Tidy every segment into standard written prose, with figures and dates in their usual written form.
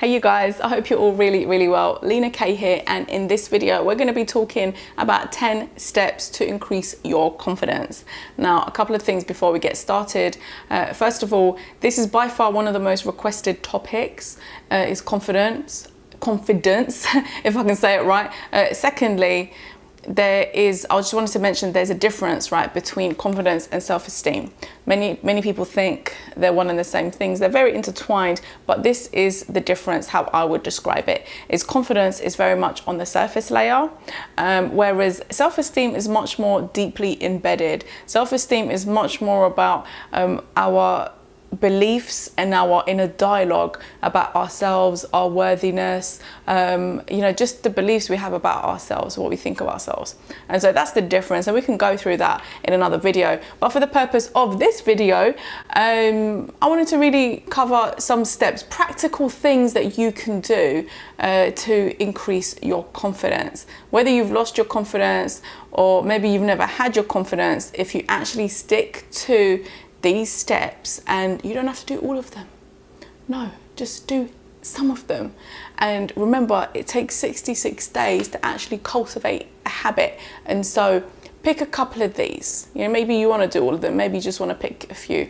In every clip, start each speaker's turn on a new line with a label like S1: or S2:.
S1: Hey you guys, I hope you're all really well. Lena K here, and in this video we're going to be talking about 10 steps to increase your confidence. Now, a couple of things before we get started. First of all, this is by far one of the most requested topics, is confidence, if I can say it right. Secondly, I just wanted to mention there's a difference, right, between confidence and self-esteem. Many people think they're one and the same things. They're very intertwined, but this is the difference, how I would describe it. Is confidence is very much on the surface layer, whereas self-esteem is much more deeply embedded. Self-esteem is much more about our beliefs and our inner dialogue about ourselves, our worthiness, just the beliefs we have about ourselves, what we think of ourselves. And so that's the difference, and we can go through that in another video. But for the purpose of this video, I wanted to really cover some steps, practical things that you can do to increase your confidence. Whether you've lost your confidence or maybe you've never had your confidence, if you actually stick to these steps, and you don't have to do all of them. No, just do some of them. And remember, it takes 66 days to actually cultivate a habit. And so pick a couple of these. Maybe you want to do all of them. Maybe you just want to pick a few.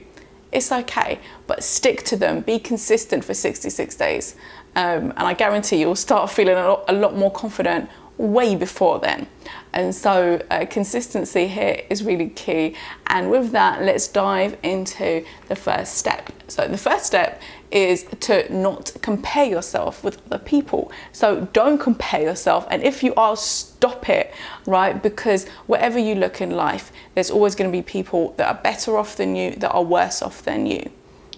S1: It's okay, but stick to them. Be consistent for 66 days. And I guarantee you'll start feeling a lot more confident way before then. And so consistency here is really key. And with that, let's dive into the first step. So the first step is to not compare yourself with other people. So don't compare yourself. And if you are, stop it, right? Because wherever you look in life, there's always going to be people that are better off than you, that are worse off than you.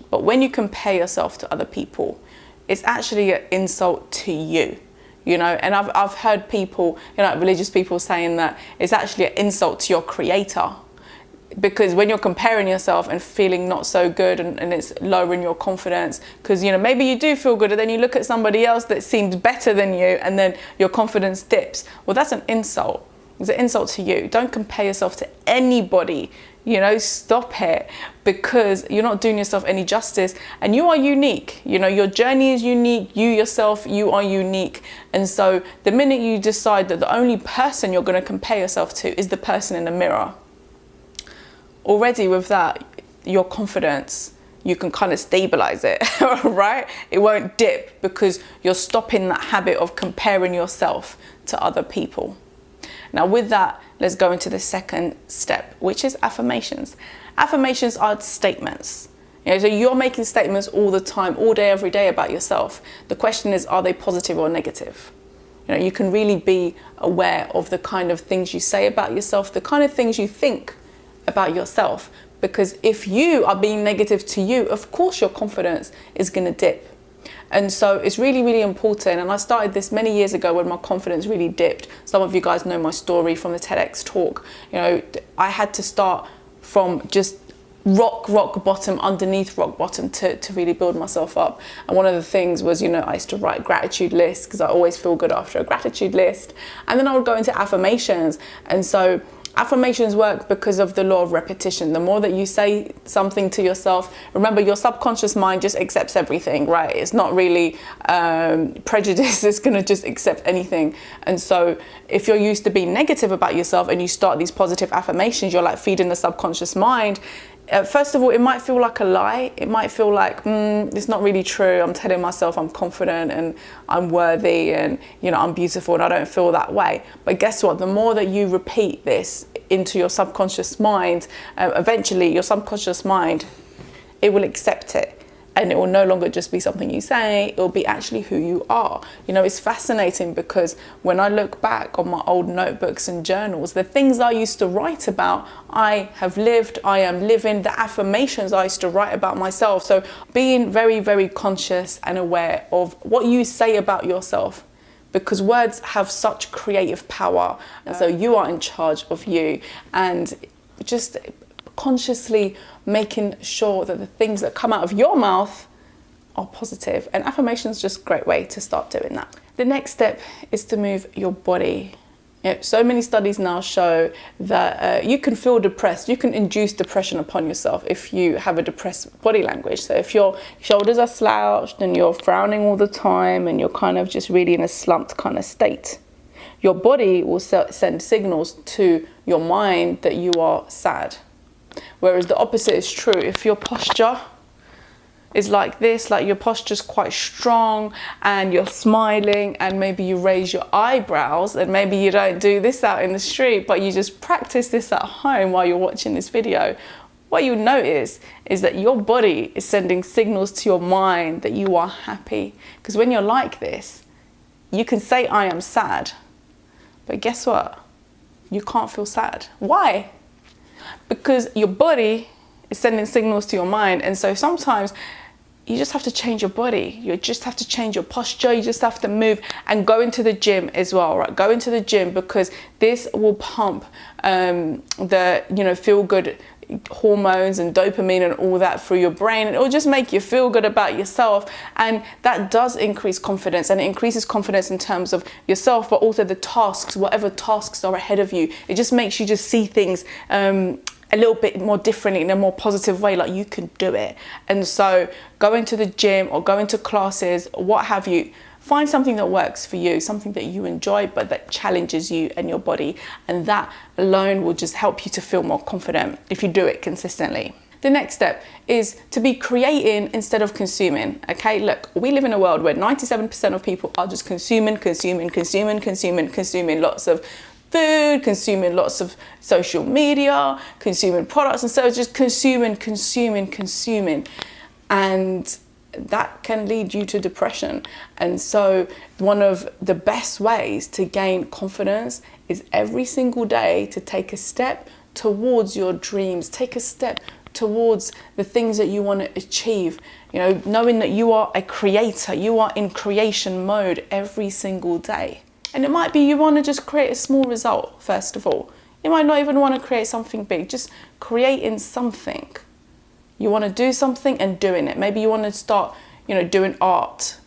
S1: But when you compare yourself to other people, it's actually an insult to you. And I've heard people, religious people saying that it's actually an insult to your creator, because when you're comparing yourself and feeling not so good, and it's lowering your confidence, because maybe you do feel good, and then you look at somebody else that seems better than you, and then your confidence dips. Well, that's an insult. It's an insult to you. Don't compare yourself to anybody. Stop it, because you're not doing yourself any justice, and you are unique. Your journey is unique. You yourself, you are unique. And so the minute you decide that the only person you're going to compare yourself to is the person in the mirror, already with that, your confidence, you can kind of stabilize it, right? It won't dip, because you're stopping that habit of comparing yourself to other people. Now with that, let's go into the second step, which is affirmations. Affirmations are statements. So you're making statements all the time, all day, every day about yourself. The question is, are they positive or negative? You can really be aware of the kind of things you say about yourself, the kind of things you think about yourself. Because if you are being negative to you, of course your confidence is going to dip. And so it's really important. And I started this many years ago when my confidence really dipped. Some of you guys know my story from the TEDx talk. I had to start from just rock bottom, underneath rock bottom, to really build myself up. And one of the things was, I used to write gratitude lists, because I always feel good after a gratitude list. And then I would go into affirmations. And so affirmations work because of the law of repetition. The more that you say something to yourself, remember, your subconscious mind just accepts everything, right? It's not really prejudice. It's going to just accept anything. And so if you're used to being negative about yourself and you start these positive affirmations, you're like feeding the subconscious mind. First of all, it might feel like a lie. It might feel like, it's not really true. I'm telling myself I'm confident and I'm worthy and, I'm beautiful, and I don't feel that way. But guess what? The more that you repeat this into your subconscious mind, eventually your subconscious mind, it will accept it. And it will no longer just be something you say, it will be actually who you are. It's fascinating, because when I look back on my old notebooks and journals, the things I used to write about, I have lived, I am living. The affirmations I used to write about myself. So being very conscious and aware of what you say about yourself, because words have such creative power. And so you are in charge of you, and just consciously making sure that the things that come out of your mouth are positive. And affirmations is just a great way to start doing that. The next step is to move your body. Yeah, so many studies now show that you can feel depressed. You can induce depression upon yourself if you have a depressed body language. So if your shoulders are slouched and you're frowning all the time and you're kind of just really in a slumped kind of state, your body will send signals to your mind that you are sad. Whereas the opposite is true. If your posture is like this, like your posture's quite strong and you're smiling and maybe you raise your eyebrows, and maybe you don't do this out in the street, but you just practice this at home while you're watching this video, what you'll notice is that your body is sending signals to your mind that you are happy. Because when you're like this, you can say, I am sad, but guess what? You can't feel sad. Why? Because your body is sending signals to your mind. And so sometimes you just have to change your body. You just have to change your posture. You just have to move and go into the gym as well, right? Go into the gym, because this will pump the, feel good hormones and dopamine and all that through your brain, and it will just make you feel good about yourself. And that does increase confidence, and it increases confidence in terms of yourself, but also the tasks, whatever tasks are ahead of you. It just makes you just see things a little bit more differently, in a more positive way, like you can do it. And so going to the gym or going to classes, what have you, find something that works for you, something that you enjoy, but that challenges you and your body. And that alone will just help you to feel more confident if you do it consistently. The next step is to be creating instead of consuming. Okay, look, we live in a world where 97% of people are just consuming lots of food, consuming lots of social media, consuming products, and so just consuming. And that can lead you to depression. And so one of the best ways to gain confidence is every single day to take a step towards your dreams, take a step towards the things that you want to achieve, knowing that you are a creator, you are in creation mode every single day. And it might be you want to just create a small result, first of all. You might not even want to create something big, just creating something. You want to do something and doing it. Maybe you want to start, doing art.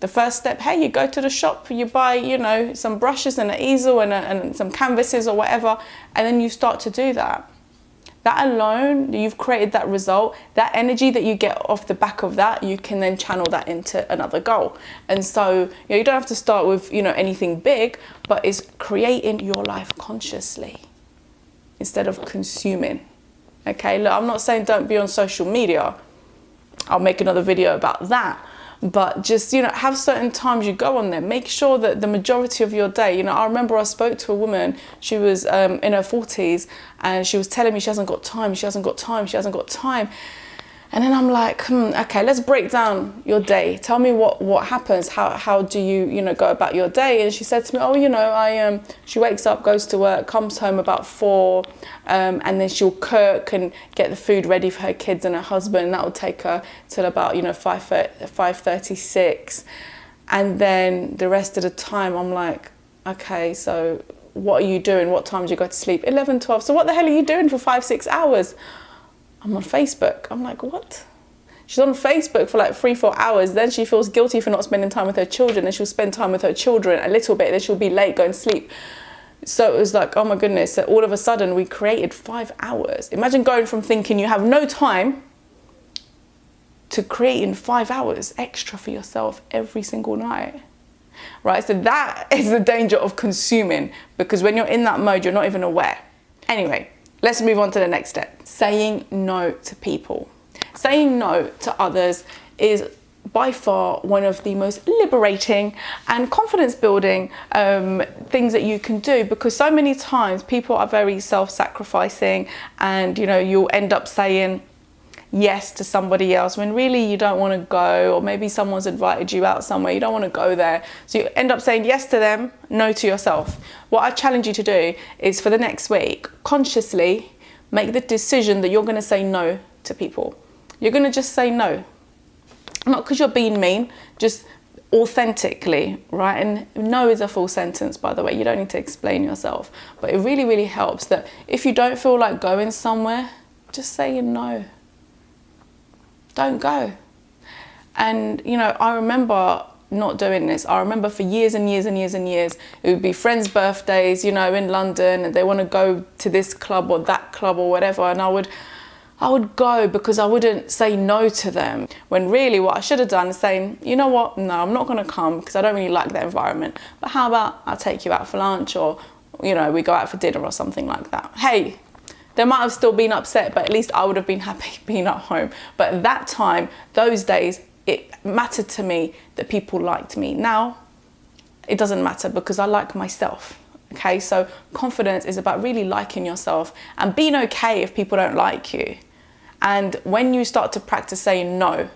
S1: The first step, hey, you go to the shop, you buy, some brushes and an easel and some canvases or whatever, and then you start to do that. That alone, you've created that result. That energy that you get off the back of that, you can then channel that into another goal. And so you don't have to start with anything big, but it's creating your life consciously instead of consuming. Okay, look, I'm not saying don't be on social media. I'll make another video about that. But just, have certain times you go on there. Make sure that the majority of your day, I remember I spoke to a woman, she was in her 40s, and she was telling me she hasn't got time. And then I'm like, okay, let's break down your day. Tell me what happens. How do you, go about your day? And she said to me, she wakes up, goes to work, comes home about 4, and then she'll cook and get the food ready for her kids and her husband. And that will take her till about, 5:36. And then the rest of the time, I'm like, okay, so what are you doing? What time do you go to sleep? 11, 12. So what the hell are you doing for 5-6 hours? I'm on Facebook. I'm like, what? She's on Facebook for like 3-4 hours. Then she feels guilty for not spending time with her children. And she'll spend time with her children a little bit. Then she'll be late, going to sleep. So it was like, oh my goodness. So all of a sudden we created 5 hours. Imagine going from thinking you have no time to creating 5 hours extra for yourself every single night. Right? So that is the danger of consuming, because when you're in that mode, you're not even aware. Anyway, let's move on to the next step. Saying no to people. Saying no to others is by far one of the most liberating and confidence building things that you can do, because so many times people are very self-sacrificing, and you'll end up saying yes to somebody else when really you don't want to go, or maybe someone's invited you out somewhere, you don't want to go there. So you end up saying yes to them, no to yourself. What I challenge you to do is, for the next week, consciously make the decision that you're going to say no to people. You're going to just say no. Not because you're being mean, just authentically, right? And no is a full sentence, by the way. You don't need to explain yourself. But it really, really helps that if you don't feel like going somewhere, just say no. Don't go. And, I remember not doing this. I remember for years and years and years and years, it would be friends' birthdays, you know, in London, and they want to go to this club or that club or whatever, and I would go because I wouldn't say no to them, when really what I should have done is saying, you know what, no, I'm not going to come because I don't really like that environment, but how about I'll take you out for lunch, or, you know, we go out for dinner or something like that. Hey, they might have still been upset, but at least I would have been happy being at home. But at that time, those days, it mattered to me that people liked me. Now, it doesn't matter because I like myself. Okay, so confidence is about really liking yourself and being okay if people don't like you. And when you start to practice saying no,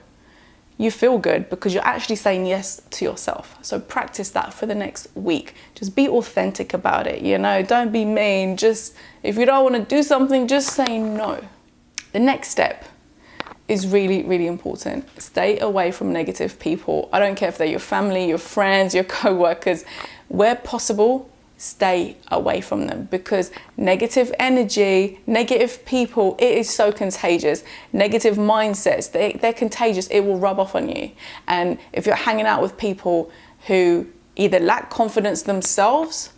S1: you feel good because you're actually saying yes to yourself. So practice that for the next week. Just be authentic about it, you know, don't be mean. Just, if you don't want to do something, just say no. The next step is really, really important. Stay away from negative people. I don't care if they're your family, your friends, your co-workers. Where possible, stay away from them, because negative energy, negative people, it is so contagious. Negative mindsets, they're contagious. It will rub off on you. And if you're hanging out with people who either lack confidence themselves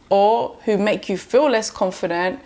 S1: or who make you feel less confident,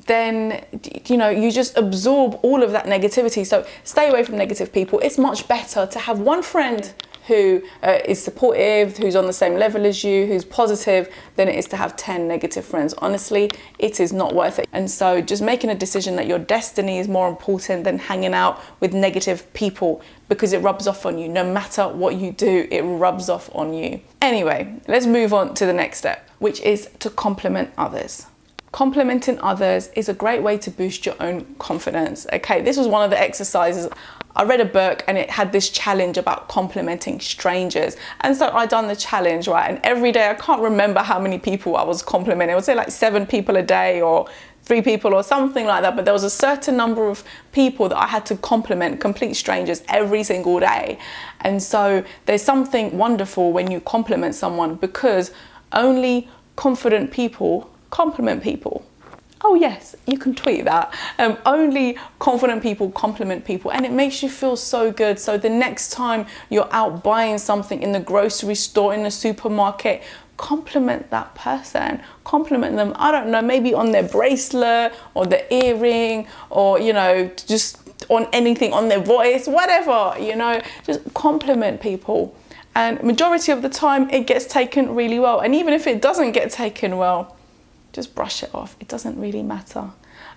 S1: then, you know, you just absorb all of that negativity. So stay away from negative people. It's much better to have one friend who is supportive, who's on the same level as you, who's positive, than it is to have 10 negative friends. Honestly, it is not worth it. And so just making a decision that your destiny is more important than hanging out with negative people, because it rubs off on you. No matter what you do, it rubs off on you. Anyway, let's move on to the next step, which is to compliment others. Complimenting others is a great way to boost your own confidence. Okay, this was one of the exercises. I read a book and it had this challenge about complimenting strangers. And so I done the challenge, right? And every day, I can't remember how many people I was complimenting. I would say like 7 people a day or 3 people or something like that. But there was a certain number of people that I had to compliment, complete strangers, every single day. And so there's something wonderful when you compliment someone, because only confident people compliment people. Oh yes, you can tweet that. Only confident people compliment people, and it makes you feel so good. So the next time you're out buying something in the grocery store, in the supermarket, compliment that person. Compliment them, I don't know, maybe on their bracelet or their earring, or, you know, just on anything, on their voice, whatever, you know, just compliment people. And majority of the time it gets taken really well. And even if it doesn't get taken well, just brush it off. It doesn't really matter.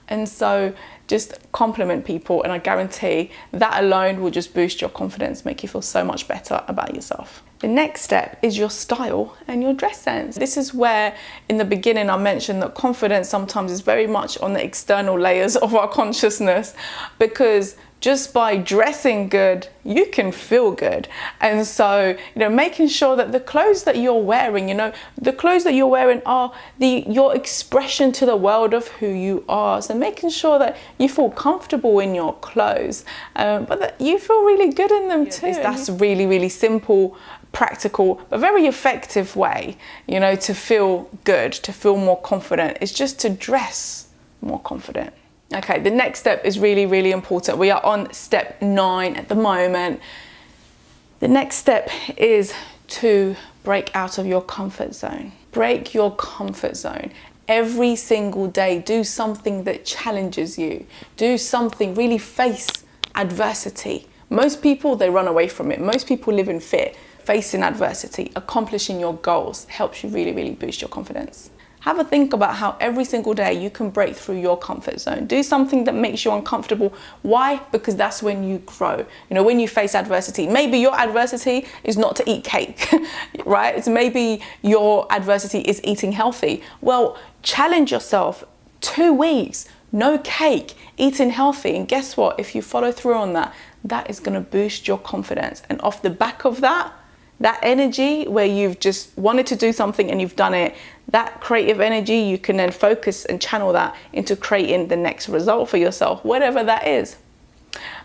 S1: And so just compliment people, and I guarantee that alone will just boost your confidence, make you feel so much better about yourself. The next step is your style and your dress sense. This is where in the beginning I mentioned that confidence sometimes is very much on the external layers of our consciousness, because just by dressing good, you can feel good. And so, you know, making sure that the clothes that you're wearing, you know, the clothes that you're wearing are your expression to the world of who you are. So making sure that you feel comfortable in your clothes, but that you feel really good in them too. That's really, really simple, practical, but very effective way, you know, to feel good, to feel more confident, is just to dress more confident. Okay, the next step is really, really important. We are on step 9 at the moment. The next step is to break out of your comfort zone. Break your comfort zone. Every single day, do something that challenges you. Do something, really face adversity. Most people, they run away from it. Most people live in fear. Facing adversity, accomplishing your goals helps you really, really boost your confidence. Have a think about how every single day you can break through your comfort zone. Do something that makes you uncomfortable. Why? Because that's when you grow. You know, when you face adversity, maybe your adversity is not to eat cake, right? It's maybe your adversity is eating healthy. Well, challenge yourself. 2 weeks, no cake, eating healthy. And guess what? If you follow through on that, that is going to boost your confidence. And off the back of that, that energy where you've just wanted to do something and you've done it, that creative energy, you can then focus and channel that into creating the next result for yourself, whatever that is.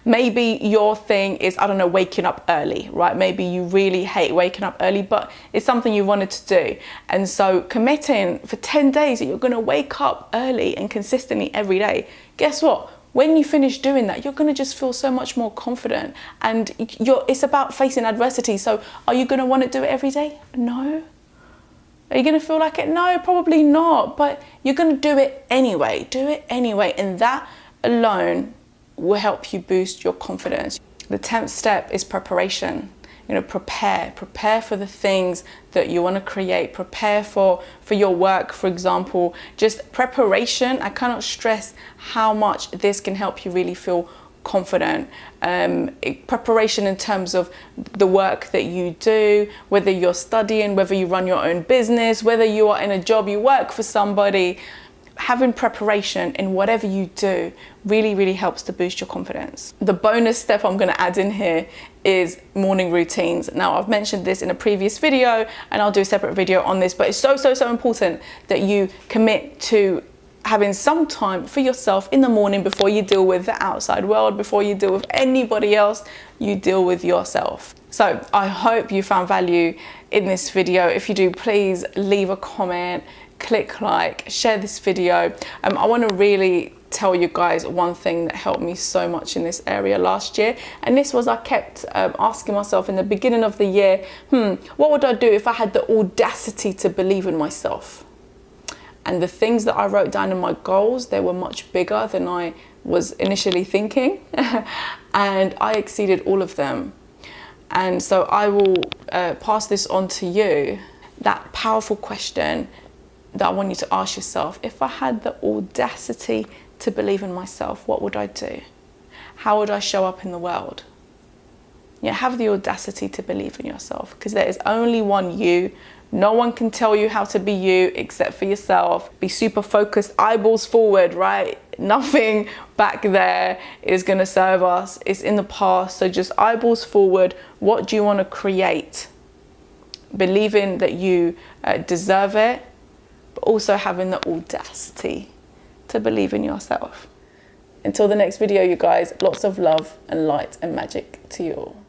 S1: Maybe your thing is, I don't know, waking up early, right? Maybe you really hate waking up early, but it's something you wanted to do. And so committing for 10 days that you're going to wake up early and consistently every day, guess what? when you finish doing that, you're going to just feel so much more confident. And it's about facing adversity. So are you going to want to do it every day? No. Are you going to feel like it? No, probably not. But you're going to do it anyway. Do it anyway. And that alone will help you boost your confidence. The 10th step is preparation. Prepare for the things that you want to create. Prepare for your work, for example. Just preparation. I cannot stress how much this can help you really feel confident. Preparation in terms of the work that you do, whether you're studying, whether you run your own business, whether you are in a job, you work for somebody. Having preparation in whatever you do really, really helps to boost your confidence. The bonus step I'm going to add in here is morning routines. Now, I've mentioned this in a previous video and I'll do a separate video on this, but it's so important that you commit to having some time for yourself in the morning before you deal with the outside world, before you deal with anybody else, you deal with yourself. So I hope you found value in this video. If you do, please leave a comment, click like, share this video. I want to really tell you guys one thing that helped me so much in this area last year, and this was I kept asking myself in the beginning of the year, what would I do if I had the audacity to believe in myself? And the things that I wrote down in my goals, they were much bigger than I was initially thinking, and I exceeded all of them. And so I will pass this on to you, that powerful question that I want you to ask yourself. If I had the audacity to believe in myself, what would I do? How would I show up in the world? Have the audacity to believe in yourself, because there is only one you. No one can tell you how to be you except for yourself. Be super focused, eyeballs forward, right? Nothing back there is going to serve us. It's in the past. So just eyeballs forward. What do you want to create? Believing that you deserve it, but also having the audacity to believe in yourself. Until the next video, you guys, lots of love and light and magic to you all.